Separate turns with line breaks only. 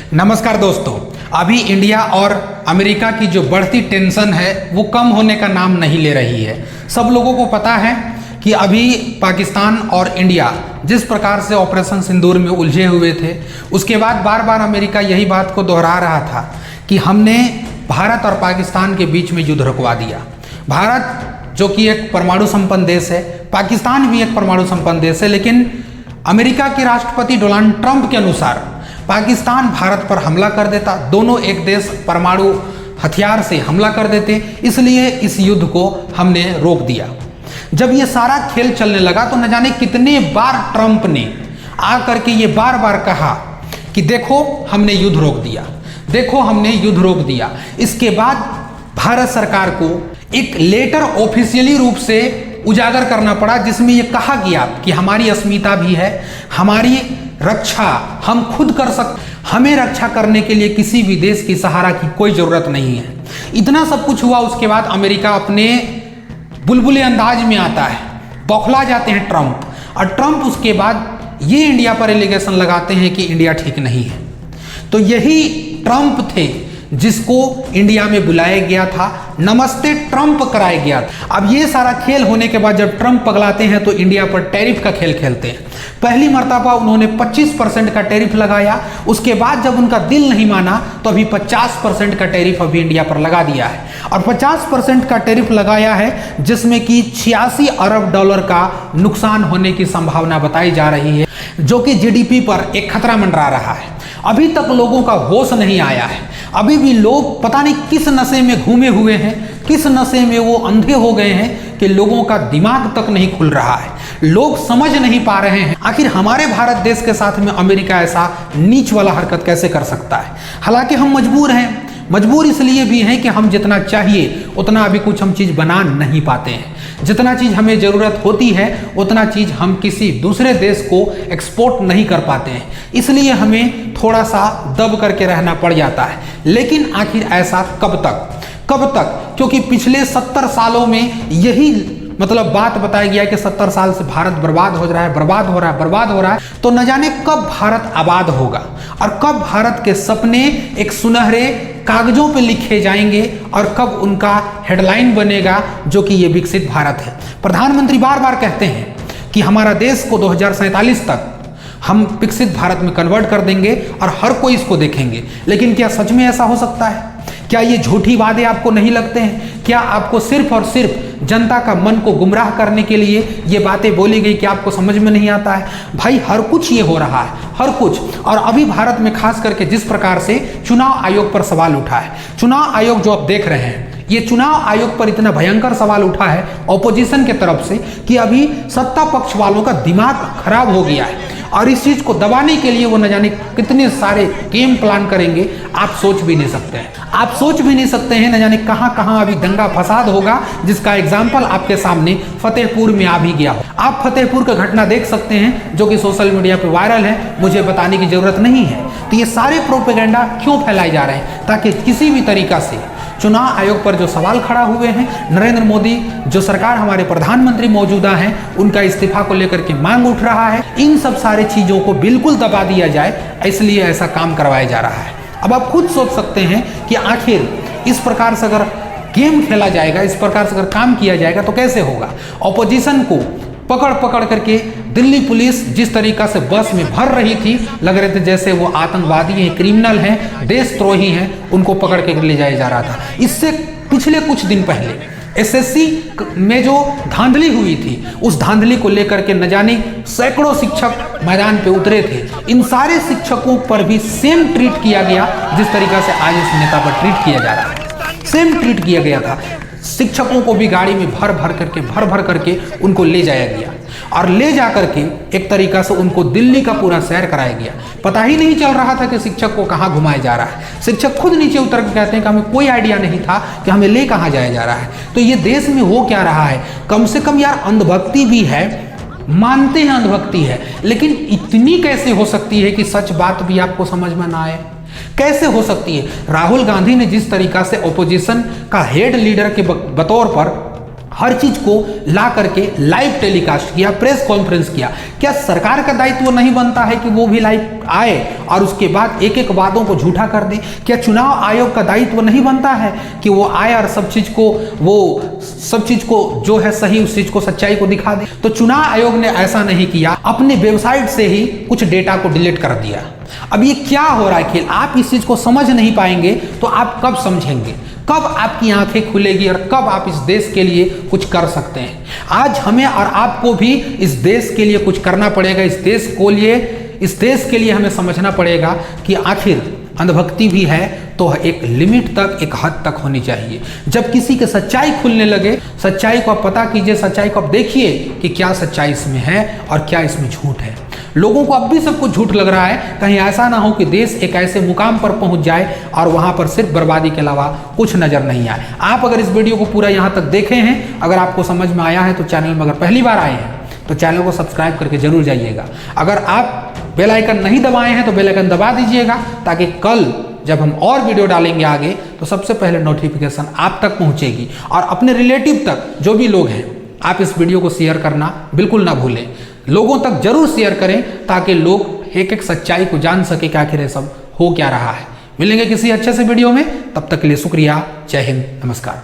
नमस्कार दोस्तों। अभी इंडिया और अमेरिका की जो बढ़ती टेंशन है वो कम होने का नाम नहीं ले रही है। सब लोगों को पता है कि अभी पाकिस्तान और इंडिया जिस प्रकार से ऑपरेशन सिंदूर में उलझे हुए थे, उसके बाद बार बार अमेरिका यही बात को दोहरा रहा था कि हमने भारत और पाकिस्तान के बीच में युद्ध रुकवा दिया। भारत जो कि एक परमाणु संपन्न देश है, पाकिस्तान भी एक परमाणु संपन्न देश है, लेकिन अमेरिका के राष्ट्रपति डोनाल्ड ट्रंप के अनुसार पाकिस्तान भारत पर हमला कर देता, दोनों एक देश परमाणु हथियार से हमला कर देते, इसलिए इस युद्ध को हमने रोक दिया। जब ये सारा खेल चलने लगा तो न जाने कितने बार ट्रंप ने आकर के ये बार बार कहा कि देखो हमने युद्ध रोक दिया, देखो हमने युद्ध रोक दिया। इसके बाद भारत सरकार को एक लेटर ऑफिशियली रूप से उजागर करना पड़ा जिसमें यह कहा गया कि हमारी अस्मिता भी है, हमारी रक्षा हम खुद कर सकते, हमें रक्षा करने के लिए किसी भी देश की सहारा की कोई जरूरत नहीं है। इतना सब कुछ हुआ, उसके बाद अमेरिका अपने बुलबुले अंदाज में आता है, बौखला जाते हैं ट्रंप, और ट्रंप उसके बाद ये इंडिया पर एलिगेशन लगाते हैं कि इंडिया ठीक नहीं है। तो यही ट्रंप थे जिसको इंडिया में बुलाया गया था, नमस्ते ट्रंप कराया गया था। अब ये सारा खेल होने के बाद जब ट्रंप पगलाते हैं तो इंडिया पर टैरिफ का खेल खेलते हैं। पहली मर्तबा उन्होंने 25% का टैरिफ लगाया, उसके बाद जब उनका दिल नहीं माना तो अभी 50% का टैरिफ अभी इंडिया पर लगा दिया है, और 50% का टैरिफ लगाया है जिसमें कि 86 अरब डॉलर का नुकसान होने की संभावना बताई जा रही है, जो कि जीडीपी पर एक खतरा मंडरा रहा है। अभी तक लोगों का होश नहीं आया है, अभी भी लोग पता नहीं किस नशे में घूमे हुए हैं, किस नशे में वो अंधे हो गए हैं कि लोगों का दिमाग तक नहीं खुल रहा है, लोग समझ नहीं पा रहे हैं आखिर हमारे भारत देश के साथ में अमेरिका ऐसा नीच वाला हरकत कैसे कर सकता है। हालांकि हम मजबूर हैं, मजबूर इसलिए भी हैं कि हम जितना चाहिए उतना अभी कुछ हम चीज़ बना नहीं पाते हैं। जितना चीज़ हमें ज़रूरत होती है उतना चीज़ हम किसी दूसरे देश को एक्सपोर्ट नहीं कर पाते हैं, इसलिए हमें थोड़ा सा दब करके रहना पड़ जाता है। लेकिन आखिर ऐसा कब तक, कब तक? क्योंकि पिछले 70 सालों में यही बात बताया गया कि 70 साल से भारत बर्बाद हो रहा है, बर्बाद हो रहा है, बर्बाद हो रहा है। तो न जाने कब भारत आबाद होगा और कब भारत के सपने एक सुनहरे कागजों पे लिखे जाएंगे और कब उनका हेडलाइन बनेगा जो कि ये विकसित भारत है। प्रधानमंत्री बार बार कहते हैं कि हमारा देश को 2047 तक हम विकसित भारत में कन्वर्ट कर देंगे और हर कोई इसको देखेंगे, लेकिन क्या सच में ऐसा हो सकता है? क्या ये झूठी वादे आपको नहीं लगते हैं? क्या आपको सिर्फ और सिर्फ जनता का मन को गुमराह करने के लिए ये बातें बोली गई कि आपको समझ में नहीं आता है? भाई हर कुछ ये हो रहा है, हर कुछ। और अभी भारत में खास करके जिस प्रकार से चुनाव आयोग पर सवाल उठा है, चुनाव आयोग जो आप देख रहे हैं, ये चुनाव आयोग पर इतना भयंकर सवाल उठा है ऑपोजिशन के तरफ से कि अभी सत्ता पक्ष वालों का दिमाग खराब हो गया है, और इस चीज को दबाने के लिए वो न जाने कितने सारे गेम प्लान करेंगे, आप सोच भी नहीं सकते हैं। आप सोच भी नहीं सकते हैं न जाने कहां कहां अभी दंगा फसाद होगा, जिसका एग्जाम्पल आपके सामने फतेहपुर में आ भी गया हो। आप फतेहपुर का घटना देख सकते हैं जो कि सोशल मीडिया पर वायरल है, मुझे बताने की जरूरत नहीं है। तो ये सारे प्रोपेगेंडा क्यों फैलाए जा रहे हैं? ताकि किसी भी तरीका से चुनाव आयोग पर जो सवाल खड़ा हुए हैं, नरेंद्र मोदी जो सरकार हमारे प्रधानमंत्री मौजूदा हैं, उनका इस्तीफा को लेकर के मांग उठ रहा है, इन सब सारे चीजों को बिल्कुल दबा दिया जाए, इसलिए ऐसा काम करवाया जा रहा है। अब आप खुद सोच सकते हैं कि आखिर इस प्रकार से अगर गेम खेला जाएगा, इस प्रकार से अगर काम किया जाएगा तो कैसे होगा? ऑपोजिशन को पकड़ पकड़ करके दिल्ली पुलिस जिस तरीका से बस में भर रही थी, लग रहे थे जैसे वो आतंकवादी हैं, क्रिमिनल हैं, देशद्रोही हैं, उनको पकड़ के ले जाया जा रहा था। इससे पिछले कुछ दिन पहले एसएससी में जो धांधली हुई थी, उस धांधली को लेकर के न जाने सैकड़ों शिक्षक मैदान पे उतरे थे। इन सारे शिक्षकों पर भी सेम ट्रीट किया गया जिस तरीका से आज इस नेता पर ट्रीट किया जा रहा है, सेम ट्रीट किया गया था। शिक्षकों को भी गाड़ी में भर भर करके उनको ले जाया गया, और ले जा करके एक तरीका से उनको दिल्ली का पूरा सैर कराया गया। पता ही नहीं चल रहा था कि शिक्षक को कहाँ घुमाया जा रहा है। शिक्षक खुद नीचे उतर के कहते हैं कि हमें कोई आइडिया नहीं था कि हमें ले कहाँ जाया जा रहा है। तो ये देश में हो क्या रहा है? कम से कम यार अंधभक्ति भी है, मानते हैं अंधभक्ति है, लेकिन इतनी कैसे हो सकती है कि सच बात भी आपको समझ में ना आए? कैसे हो सकती है? राहुल गांधी ने जिस तरीका से ओपोजिशन का हेड लीडर के बतौर पर हर चीज को ला करके लाइव टेलीकास्ट किया, प्रेस कॉन्फ्रेंस किया। क्या सरकार का दायित्व नहीं बनता है कि वो भी लाइव आए और उसके बाद एक एक वादों को झूठा कर दे? क्या चुनाव आयोग का दायित्व नहीं बनता है कि वो आए और सब चीज को जो है सही, उस चीज को, सच्चाई को दिखा दे? तो चुनाव आयोग ने ऐसा नहीं किया, अपने वेबसाइट से ही कुछ डेटा को डिलीट कर दिया। अब ये क्या हो रहा है खेल? आप इस चीज को समझ नहीं पाएंगे तो आप कब समझेंगे? कब आपकी आंखें खुलेगी और कब आप इस देश के लिए कुछ कर सकते हैं? आज हमें और आपको भी इस देश के लिए कुछ करना पड़ेगा। इस देश के लिए हमें समझना पड़ेगा कि आखिर अंधभक्ति भी है तो एक लिमिट तक, एक हद तक होनी चाहिए। जब किसी के सच्चाई खुलने लगे, सच्चाई को आप पता कीजिए, सच्चाई को आप देखिए कि क्या सच्चाई इसमें है और क्या इसमें झूठ है। लोगों को अब भी सब कुछ झूठ लग रहा है। कहीं ऐसा ना हो कि देश एक ऐसे मुकाम पर पहुंच जाए और वहां पर सिर्फ बर्बादी के अलावा कुछ नजर नहीं आए। आप अगर इस वीडियो को पूरा यहां तक देखे हैं, अगर आपको समझ में आया है तो चैनल में अगर पहली बार आए हैं तो चैनल को सब्सक्राइब करके जरूर जाइएगा। अगर आप बेल आइकन नहीं दबाए हैं तो बेल आइकन दबा दीजिएगा, ताकि कल जब हम और वीडियो डालेंगे आगे तो सबसे पहले नोटिफिकेशन आप तक पहुंचेगी। और अपने रिलेटिव तक जो भी लोग हैं, आप इस वीडियो को शेयर करना बिल्कुल ना भूलें। लोगों तक जरूर शेयर करें ताकि लोग एक एक सच्चाई को जान सके कि आखिर ये सब हो क्या रहा है। मिलेंगे किसी अच्छे से वीडियो में, तब तक के लिए शुक्रिया। जय हिंद, नमस्कार।